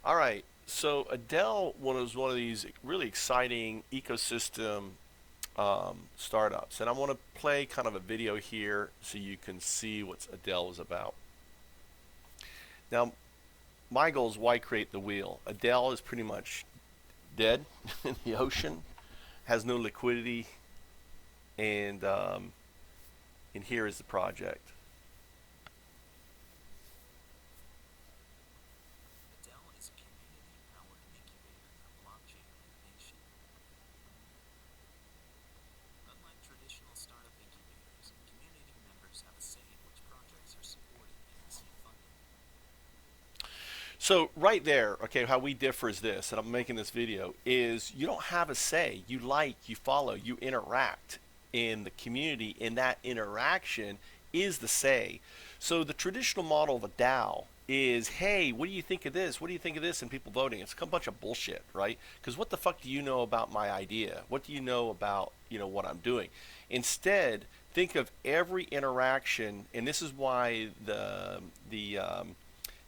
All right. So ADEL was one of these really exciting ecosystem startups, and I want to play kind of a video here so you can see what ADEL is about. Now, my goal is why create the wheel? ADEL is pretty much dead in the ocean, has no liquidity, and and here is the project. ADEL is a community-powered incubator for blockchain innovation. Unlike traditional startup incubators, community members have a say in which projects are supported and receive funding. So right there, okay, how we differ is this, and I'm making this video, is you don't have a say. You like, you follow, you interact in the community, and that interaction is the say. So the traditional model of a DAO is, hey, what do you think of this? What do you think of this? And people voting. It's a bunch of bullshit, right? Because what the fuck do you know about my idea? What do you know about, what I'm doing? Instead, think of every interaction, and this is why the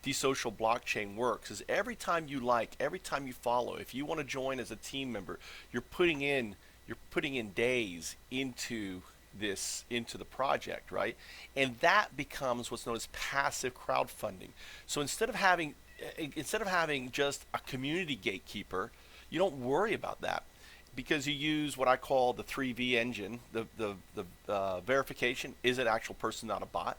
desocial blockchain works is every time you like, every time you follow, if you want to join as a team member, you're putting in days into the project, right? And that becomes what's known as passive crowdfunding. So instead of having just a community gatekeeper, you don't worry about that because you use what I call the 3V engine, the verification. Is it an actual person, not a bot?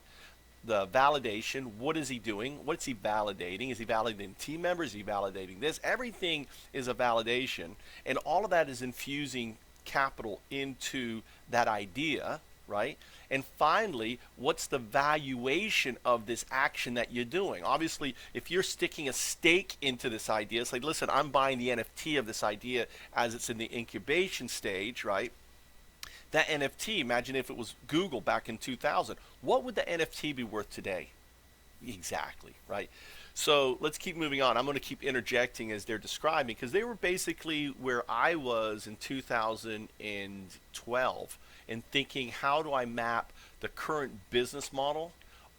The validation, what is he doing? What's he validating? Is he validating team members? Is he validating this? Everything is a validation, and all of that is infusing capital into that idea, right? And finally, what's the valuation of this action that you're doing? Obviously, if you're sticking a stake into this idea, it's like, listen, I'm buying the NFT of this idea as it's in the incubation stage, right? That NFT, imagine if it was Google back in 2000. What would the NFT be worth today? Exactly, right? So let's keep moving on. I'm going to keep interjecting as they're describing because they were basically where I was in 2012 and thinking, how do I map the current business model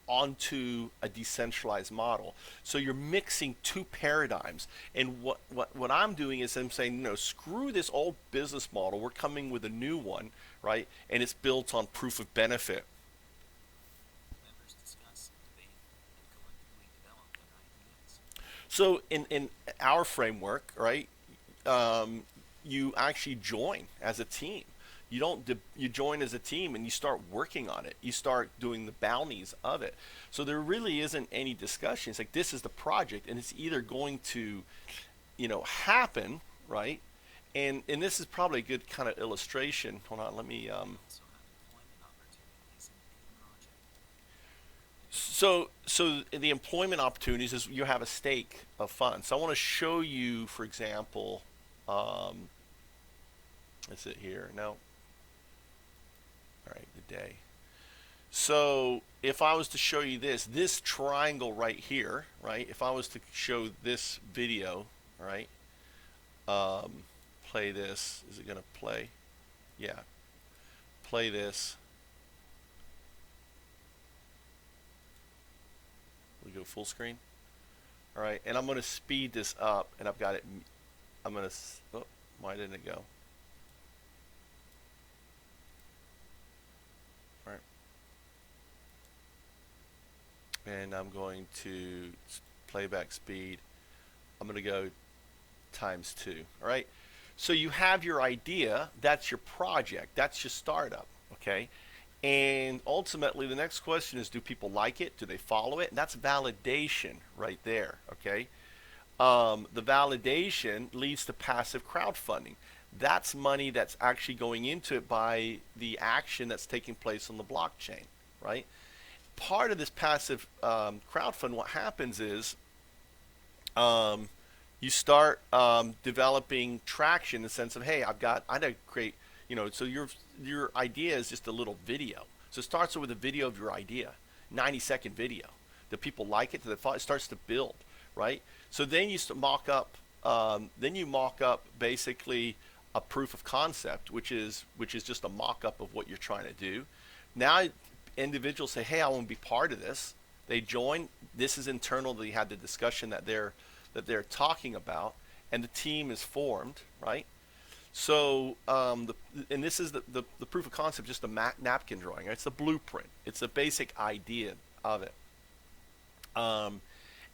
onto a decentralized model? So you're mixing two paradigms. And what I'm doing is I'm saying, no, screw this old business model. We're coming with a new one, right? And it's built on proof of benefit. Members discuss, debate, and collectively develop their ideas. So in our framework, right, you actually join as a team. You join as a team and you start working on it. You start doing the bounties of it. So there really isn't any discussion. It's like this is the project, and it's either going to, happen, right? And this is probably a good kind of illustration. Hold on, let me. They also have employment opportunities in any project. So the employment opportunities is you have a stake of funds. So I want to show you, for example, um, is it here? No. All right, good day. So if I was to show you this triangle right here, right? If I was to show this video, right? Um, Play this. Is it gonna play? Yeah. Play this. We go full screen. All right, and I'm gonna speed this up, and I've got it. I'm gonna. Oh, why didn't it go? All right, and I'm going to playback speed. I'm gonna go times 2. All right. So you have your idea. That's your project. That's your startup. Okay. And ultimately, the next question is, do people like it? Do they follow it? And that's validation right there. Okay. The validation leads to passive crowdfunding. That's money that's actually going into it by the action that's taking place on the blockchain, right? Part of this passive crowdfund, what happens is um, you start developing traction in the sense of, hey, I gotta create, so your idea is just a little video. So it starts with a video of your idea, 90-second video. Do people like it? It starts to build, right? So then you mock up basically a proof of concept, which is just a mock up of what you're trying to do. Now individuals say, hey, I want to be part of this. They join. This is internal. They had the discussion that that they're talking about, and the team is formed, right? So, and this is the proof of concept, just a napkin drawing. Right? It's the blueprint. It's the basic idea of it. Um,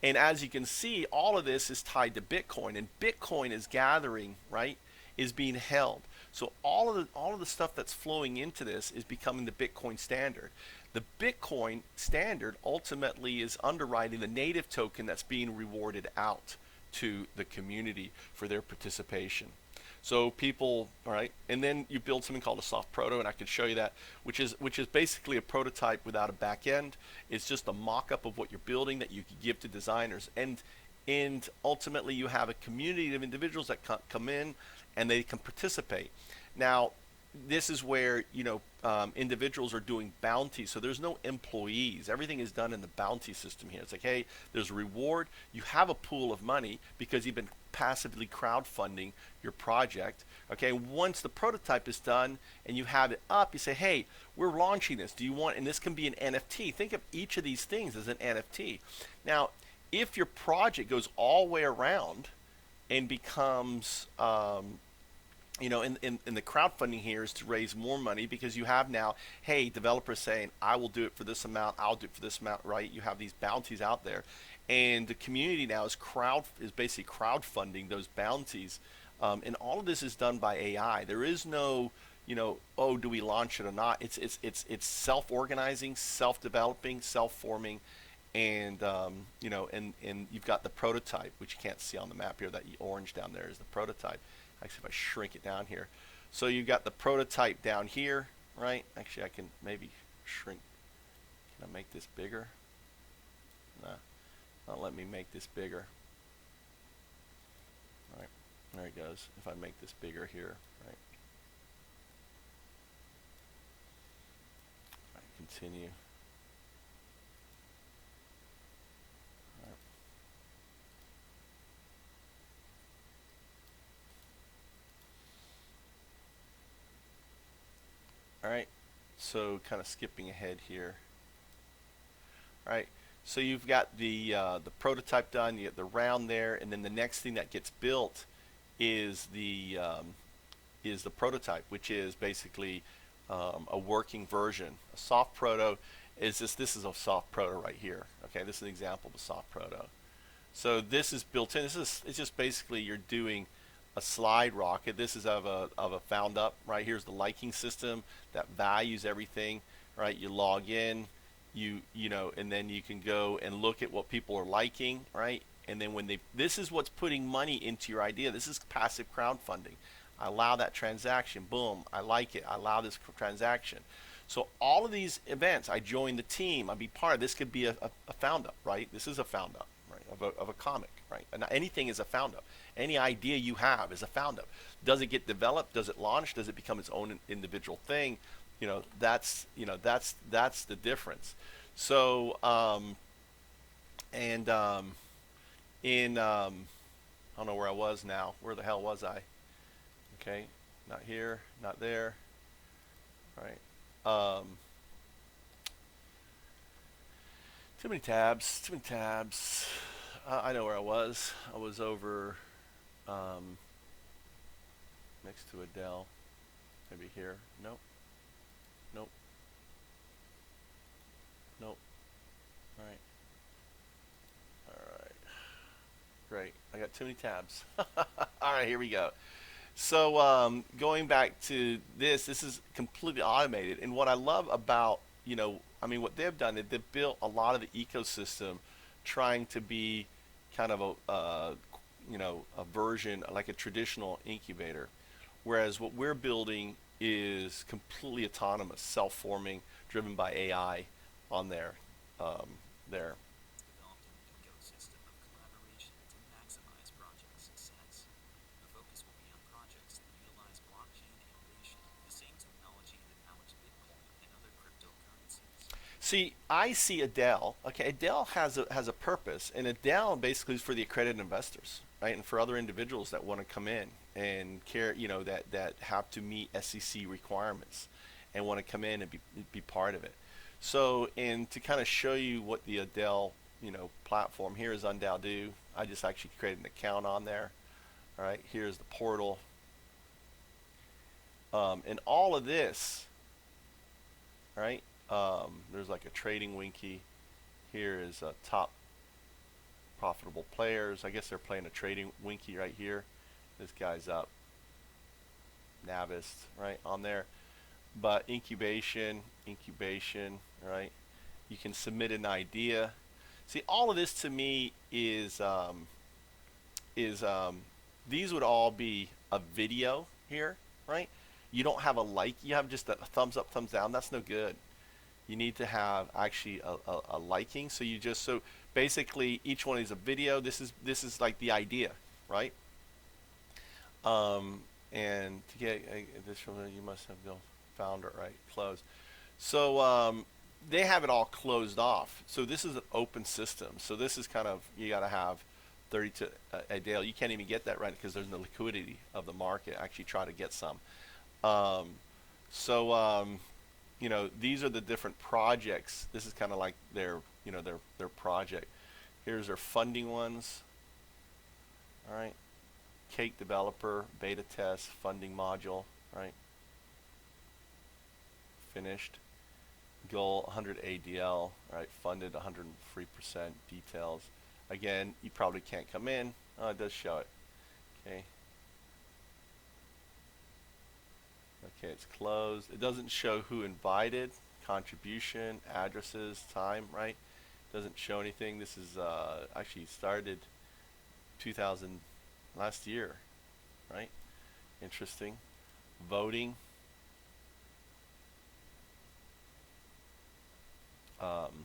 and as you can see, all of this is tied to Bitcoin, and Bitcoin is gathering, right? Is being held. So all of the stuff that's flowing into this is becoming the Bitcoin standard. The Bitcoin standard ultimately is underwriting the native token that's being rewarded out to the community for their participation. So people, all right, and then you build something called a soft proto, and I can show you that, which is basically a prototype without a back end. It's just a mock-up of what you're building that you can give to designers, and ultimately you have a community of individuals that come in, and they can participate. Now, this is where individuals are doing bounties, so there's no employees. Everything is done in the bounty system here. It's like, hey, there's a reward. You have a pool of money because you've been passively crowdfunding your project. Okay, once the prototype is done and you have it up, you say, hey, we're launching this. Do you want? And this can be an NFT. Think of each of these things as an NFT. Now, if your project goes all the way around and becomes in the crowdfunding here is to raise more money, because you have now, hey, developers saying, I will do it for this amount, I'll do it for this amount, right? You have these bounties out there, and the community now is basically crowdfunding those bounties, and all of this is done by AI. There is no, oh, do we launch it or not? It's self-organizing, self-developing, self-forming, and and you've got the prototype, which you can't see on the map here. That orange down there is the prototype. Actually, if I shrink it down here, so you've got the prototype down here, right? Actually, I can maybe shrink. Can I make this bigger? No, not let me make this bigger. All right, there it goes. If I make this bigger here, right? All right, continue. All right, so kind of skipping ahead here. All right, so you've got the prototype done, you get the round there, and then the next thing that gets built is the prototype, which is basically a working version. A soft proto is this. This is a soft proto right here. Okay, this is an example of a soft proto. So this is built in. It's just basically you're doing a slide rocket. This is of a Foundup. Right, here's the liking system that values everything. Right, you log in, and then you can go and look at what people are liking. Right, and then this is what's putting money into your idea. This is passive crowdfunding. I allow that transaction. Boom, I like it. I allow this transaction. So all of these events, I join the team. I be part of this. Could be a Foundup, right? This is a Foundup, right? Of a comic, right? And anything is a Foundup. Any idea you have is a Foundup. Does it get developed? Does it launch? Does it become its own individual thing? That's the difference. So and in I don't know where I was now. Where the hell was I? Okay, not here, not there. Right. Too many tabs. Too many tabs. I know where I was. I was over next to Adele. Maybe here. Nope. Nope. Nope. All right. All right. Great. I got too many tabs. All right. Here we go. So going back to this is completely automated. And what I love about, what they've done, they've built a lot of the ecosystem trying to be kind of a version like a traditional incubator. Whereas what we're building is completely autonomous, self-forming, driven by AI on there. Developed an ecosystem of collaboration to maximize project success. The focus will be on projects that utilize blockchain innovation, the same technology that powers Bitcoin and other cryptocurrencies. See, I see ADEL. Okay, ADEL has a purpose, and ADEL basically is for the accredited investors, right, and for other individuals that want to come in and care, that have to meet SEC requirements and want to come in and be part of it. So, and to kind of show you what the ADEL, platform here is UnDaoDu. I just actually created an account on there. All right, here's the portal. And all of this, right? There's like a trading winky. Here is top profitable players. I guess they're playing a trading winky right here. This guy's up. Navist, right, on there. But incubation, right? You can submit an idea. See, all of this to me is these would all be a video here, right? You don't have a like, you have just a thumbs up, thumbs down. That's no good. You need to have actually a liking. So you just so basically each one is a video. This is like the idea, right? And to get additional, you must have built founder, right? Close. So they have it all closed off. So this is an open system. So this is kind of, you got to have 30 to a day. You can't even get that right because there's no liquidity of the market. Actually try to get some. Um, so you know, these are the different projects. This is kind of like their, you know, their project. Here's their funding ones. All right. Cake developer, beta test, funding module, right? Finished. Goal 100 ADL, right? Funded 103%. Details. Again, you probably can't come in. Oh, it does show it. Okay. Okay, it's closed. It doesn't show who invited, contribution, addresses, time, right? Doesn't show anything. This is actually started 2000 last year, right? Interesting. Voting. Um,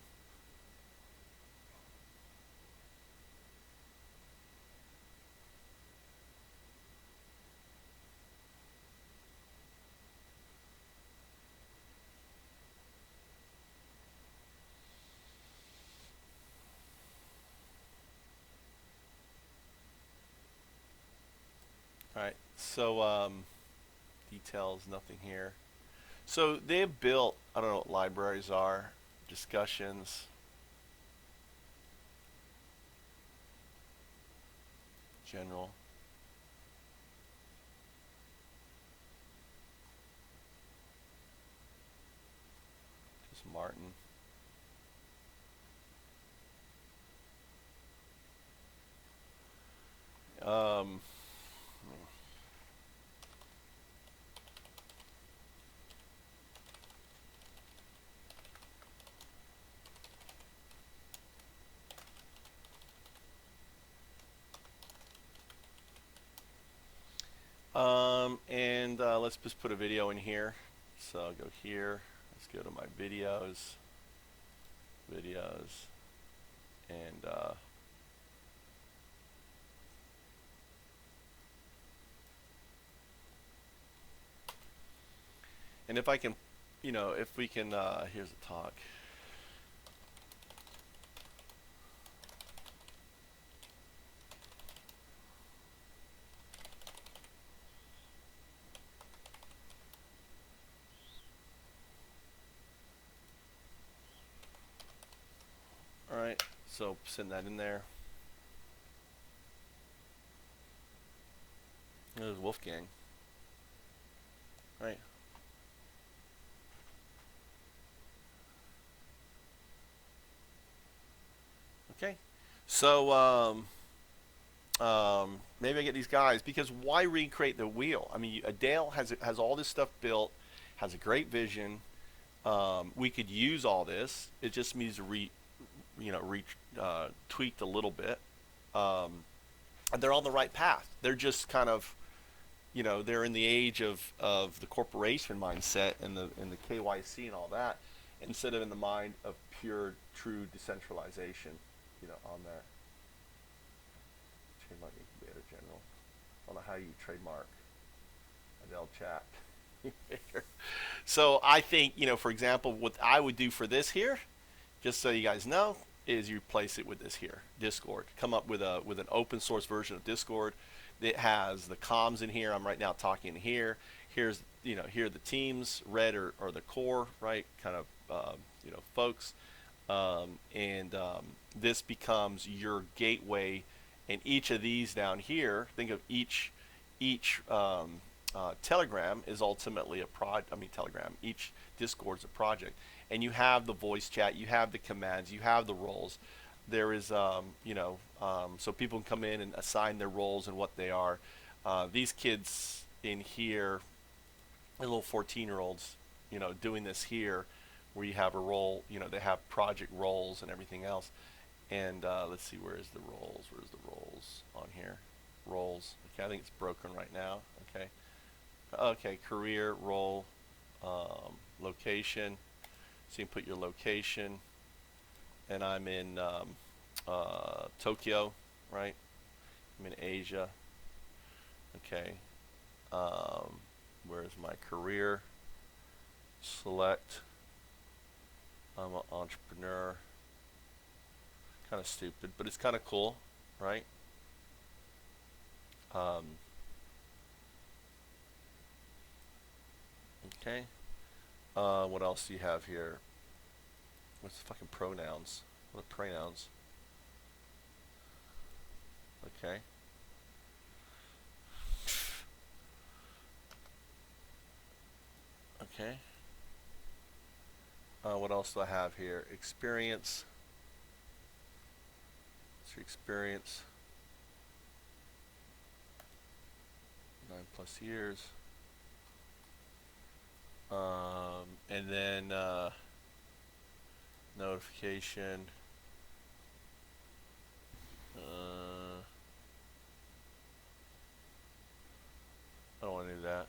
all right. So details, nothing here. So they've built, I don't know what libraries are, discussions, general. Just Martin. Um, and let's just put a video in here. So I'll go here. Let's go to my videos, and if I can, you know, if we can, here's a talk. All right, so send that in there. There's Wolfgang. Right. Okay. So maybe I get these guys because why recreate the wheel? I mean, Adele has all this stuff built, has a great vision. We could use all this. It just needs to tweaked a little bit. And they're on the right path. They're just kind of, you know, they're in the age of the corporation mindset and the KYC and all that, instead of in the mind of pure, true decentralization, you know, on there. Trademark incubator general. I don't know how you trademark Adele chat. So I think, you know, for example, what I would do for this here, just so you guys know, is you place it with this here, Discord. Come up with an open source version of Discord that has the comms in here. I'm right now talking here. Here's, you know, here are the teams. Red are the core, right? Kind of you know, folks. And this becomes your gateway And each of these down here, think of each Telegram is ultimately a Telegram. Each Discord is a project, and you have the voice chat, you have the commands, you have the roles. There is, so people can come in and assign their roles and what they are. These kids in here, the little 14-year-olds, doing this here, where you have a role, they have project roles and everything else. And let's see, where's the roles on here? Roles. Okay, I think it's broken right now. Okay. Okay, career, role, location. So you can put your location. And I'm in Tokyo, right? I'm in Asia. Okay. Where's my career? Select. I'm an entrepreneur. Kind of stupid, but it's kind of cool, right? Okay. What else do you have here? What's the fucking pronouns? What are pronouns? Okay. Okay. What else do I have here? Experience. What's your experience? 9+ years. And then notification. I don't want to do that.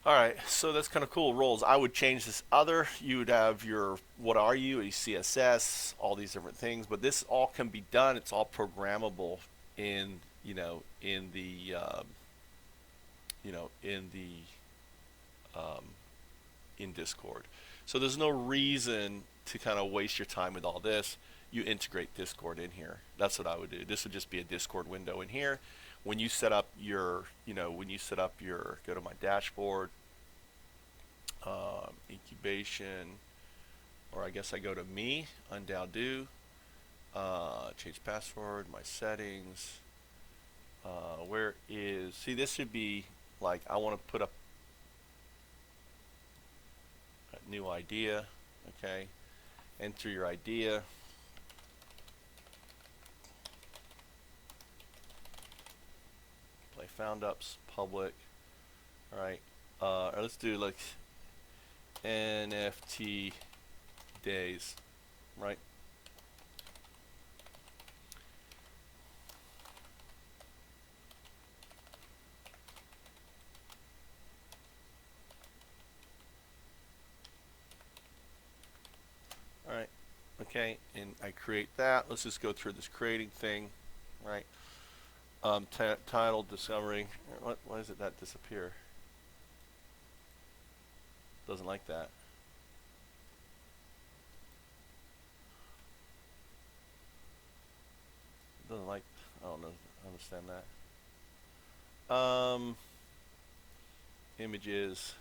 Alright, so that's kind of cool. Roles. I would change this other. You would have your what are you, a CSS, all these different things, but this all can be done. It's all programmable in in the in Discord. So there's no reason to kind of waste your time with all this. You integrate Discord in here. That's what I would do. This would just be a Discord window in here. When you set up your, go to my dashboard, incubation, or I guess I go to me, UnDaoDu, change password, my settings. See, this should be like, I want to put up a new idea, okay? Enter your idea. Play Foundups, public, all right? Let's do like NFT days, right? All right, okay, and I create that. Let's just go through this creating thing, right? Title, discovering. Why does it that disappear? Doesn't like that. Doesn't like. I don't know. Understand that. Images.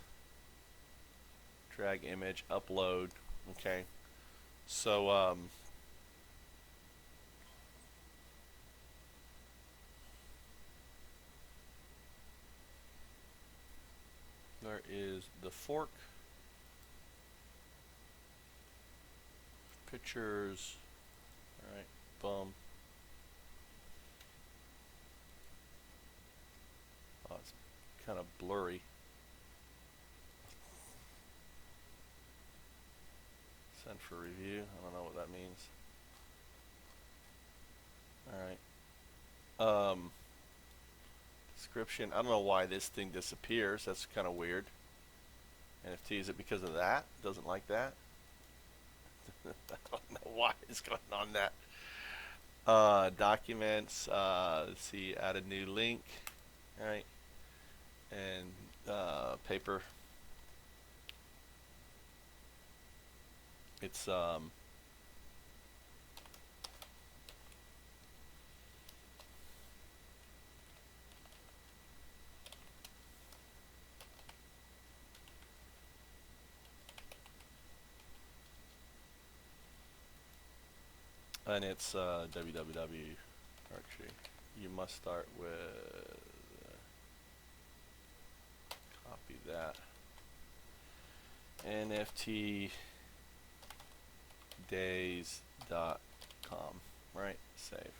Drag image. Upload. Okay. So there is the fork. Pictures. All right. Boom. Oh, it's kind of blurry. Send for review. I don't know what that means. All right. Description. I don't know why this thing disappears. That's kind of weird. NFT, is it because of that? Doesn't like that? I don't know why it's going on that. Documents. Let's see. Add a new link. All right. And paper. It's and it's www. Actually, you must start with copy that NFTDAEs.com. Right, save.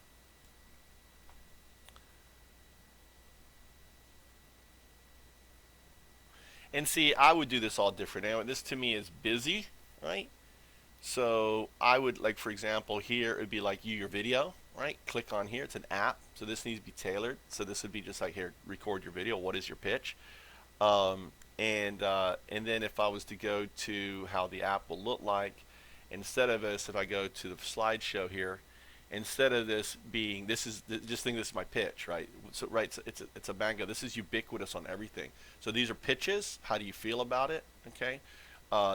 And see, I would do this all different. Anyway, this to me is busy, right? So I would, like, for example, here it would be like your video, right? Click on here. It's an app, so this needs to be tailored. So this would be just like, here, record your video. What is your pitch? And then if I was to go to how the app will look like, instead of this, if I go to the slideshow here, instead of this being, this is just think this is my pitch, right? So right, so it's a mango. This is ubiquitous on everything. So these are pitches. How do you feel about it? Okay.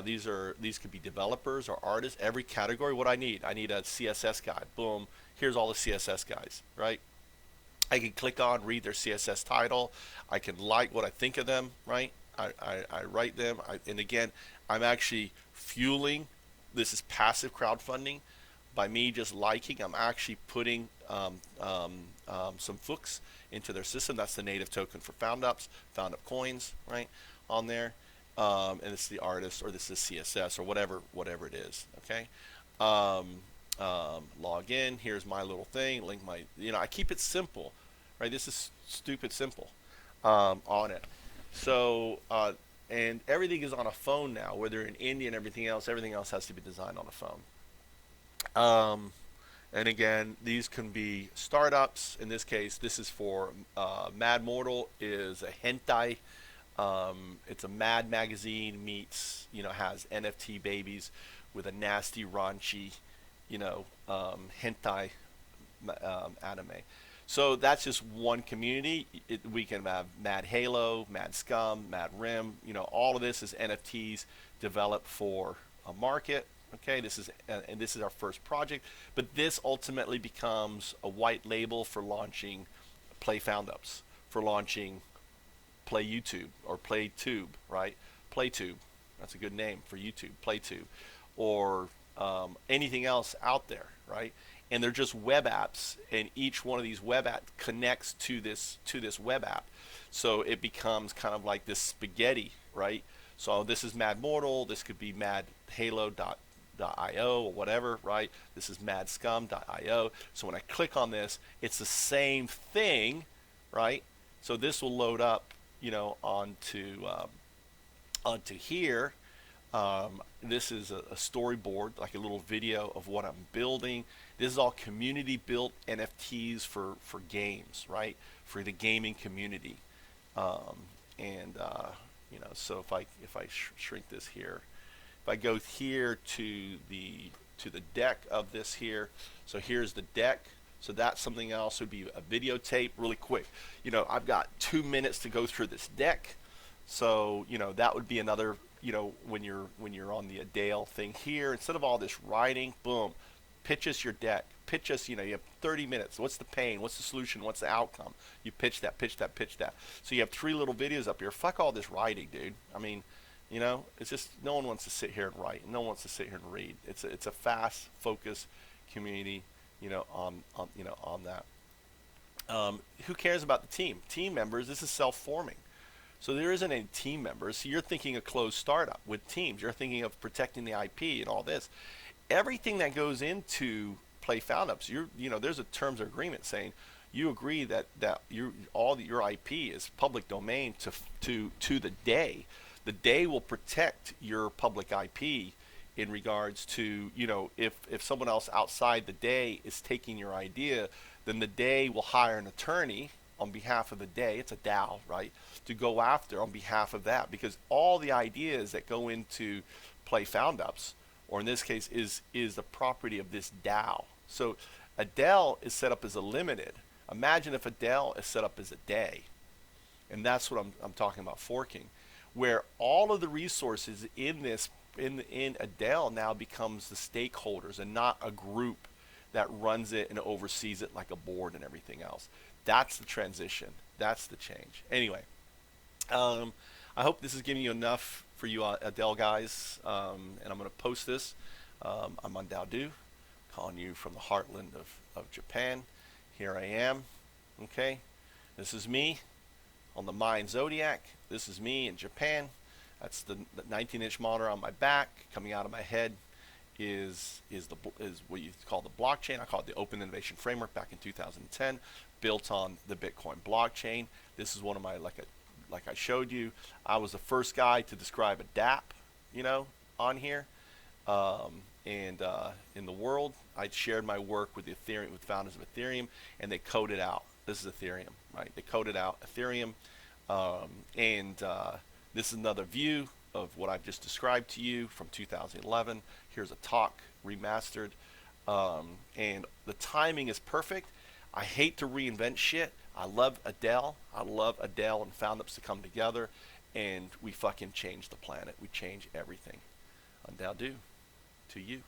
These could be developers or artists. Every category. What I need a CSS guy. Boom. Here's all the CSS guys, right? I can click on, read their CSS title. I can like what I think of them, right? I write them. And again, I'm actually fueling. This is passive crowdfunding. By me just liking, I'm actually putting some fooks into their system. That's the native token for Foundups, Foundup coins, right, on there. And it's the artist, or this is CSS, or whatever it is, okay? Log in. Here's my little thing. Link my, I keep it simple, right? This is stupid simple on it. So, and everything is on a phone now, whether in India and everything else has to be designed on a phone. And again, these can be startups. In this case, this is for Mad Mortal is a hentai. It's a Mad magazine meets, has NFT babies with a nasty, raunchy, hentai anime. So that's just one community. We can have Mad Halo, Mad Scum, Mad Rim. All of this is NFTs developed for a market. Okay, this is our first project, but this ultimately becomes a white label for launching Play Foundups, for launching Play YouTube or PlayTube, right? PlayTube, that's a good name for YouTube, PlayTube, or anything else out there, right? And they're just web apps, and each one of these web apps connects to this web app, so it becomes kind of like this spaghetti, right? So this is Mad Mortal. This could be Mad Halo.io or whatever, right? This is madscum.io. So when I click on this, it's the same thing, right? So this will load up, onto here. This is a storyboard, like a little video of what I'm building. This is all community built NFTs for games, right? For the gaming community. And so if I shrink this here, if I go here to the deck of this here, so here's the deck. So that's something else would be a videotape really quick. I've got 2 minutes to go through this deck. So, that would be another, when you're on the ADEL thing here, instead of all this writing, boom, pitch us your deck. Pitch us, you have 30 minutes. What's the pain? What's the solution? What's the outcome? You pitch that, pitch that, pitch that. So you have 3 little videos up here. Fuck all this writing, dude. I mean, it's just no one wants to sit here and write. No one wants to sit here and read. It's a fast, focused community, on that. Who cares about the team? Team members, this is self-forming. So there isn't any team members. So you're thinking a closed startup with teams. You're thinking of protecting the IP and all this. Everything that goes into Play Foundups, there's a terms of agreement saying you agree that your IP is public domain to the day. The day will protect your public IP in regards to, if someone else outside the day is taking your idea, then the day will hire an attorney on behalf of the day. It's a DAO, right? To go after on behalf of that, because all the ideas that go into Play Foundups, or in this case, is the property of this DAO. So ADEL is set up as a limited. Imagine if ADEL is set up as a day, and that's what I'm talking about forking, where all of the resources in this in ADEL now becomes the stakeholders and not a group that runs it and oversees it like a board and everything else. That's the transition. That's the change. Anyway, I hope this is giving you enough for you ADEL guys, and I'm going to post this. I'm on UnDaoDu. calling you from the heartland of Japan. Here I am. Okay, this is me on the Mayan Zodiac. This is me in Japan. That's the 19-inch monitor on my back. Coming out of my head is what you call the blockchain. I call it the Open Innovation Framework back in 2010, built on the Bitcoin blockchain. This is one of my, like I showed you, I was the first guy to describe a DApp, on here. And in the world, I shared my work with the Ethereum, with founders of Ethereum, and they coded out. This is Ethereum, right? They coded out Ethereum, and this is another view of what I've just described to you from 2011. Here's a talk remastered, and the timing is perfect. I hate to reinvent shit. I love ADEL. I love ADEL and Foundups to come together, and we fucking change the planet. We change everything. UnDaoDu to you.